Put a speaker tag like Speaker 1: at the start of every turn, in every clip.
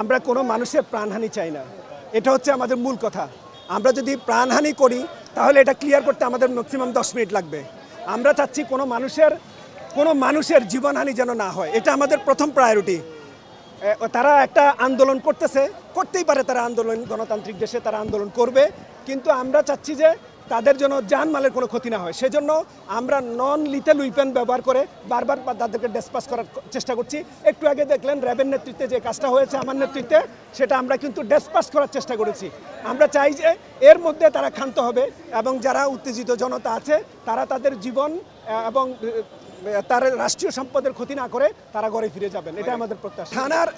Speaker 1: আমরা কোনো মানুষের প্রাণহানি চাই না, এটা হচ্ছে আমাদের মূল কথা। আমরা যদি প্রাণহানি করি তাহলে এটা ক্লিয়ার করতে আমাদের ম্যাক্সিমাম 10 মিনিট লাগবে। আমরা চাচ্ছি কোনো মানুষের জীবনহানি যেন না হয়, এটা আমাদের প্রথম প্রায়োরিটি। তারা একটা আন্দোলন করতেই পারে, তারা আন্দোলন গণতান্ত্রিক দেশে তারা আন্দোলন করবে, কিন্তু আমরা চাচ্ছি যে তাদের জন্য জানমালের কোনো ক্ষতি না হয়। সেজন্য আমরা নন লিথেল উইপেন ব্যবহার করে বারবার তাদেরকে ডিসপাস করার চেষ্টা করছি। একটু আগে দেখলেন র্যাবের নেতৃত্বে যে কাজটা হয়েছে আমার নেতৃত্বে, সেটা আমরা কিন্তু ডিসপাস করার চেষ্টা করেছি। আমরা চাই যে এর মধ্যে তারা ক্ষান্ত হবে এবং যারা উত্তেজিত জনতা আছে তারা তাদের জীবন এবং তার রাষ্ট্রীয় সম্পদের ক্ষতি না করে তারা ঘরে ফিরে যাবেন, এটা আমাদের প্রত্যাশা।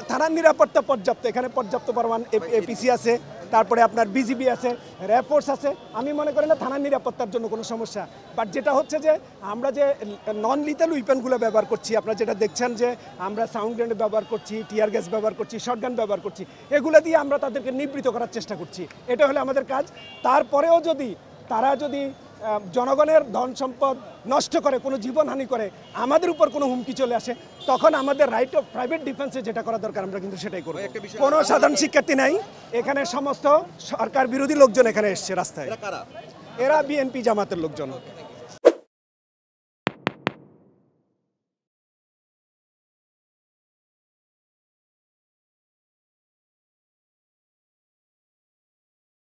Speaker 1: থানার নিরাপত্তা পর্যাপ্ত, এখানে পর্যাপ্ত পরিমাণ এপিসি আছে, তারপরে আপনার বিজিবি আছে, র্যাব ফোর্স আছে। আমি মনে করি না থানার নিরাপত্তার জন্য কোনো সমস্যা। বাট যেটা হচ্ছে যে আমরা যে নন লিথেল উইপেনগুলো ব্যবহার করছি, আপনারা যেটা দেখছেন যে আমরা সাউন্ড গ্রেনেড ব্যবহার করছি, টিয়ার গ্যাস ব্যবহার করছি, শটগান ব্যবহার করছি, এগুলো দিয়ে আমরা তাদেরকে নিবৃত করার চেষ্টা করছি। এটা হলো আমাদের কাজ। তারপরেও তারা যদি জনগণের ধন সম্পদ নষ্ট করে, কোনো জীবনহানি করে, আমাদের উপর কোনো হুমকি চলে আসে, তখন আমাদের রাইট অফ প্রাইভেট ডিফেন্সে যেটা করা দরকার আমরা কিন্তু সেটাই করব। কোনো সাধারণ শিক্ষার্থী নাই এখানে, সমস্ত সরকার বিরোধী লোকজন এখানে এসছে রাস্তায়। এরা বিএনপি জামাতের লোকজন।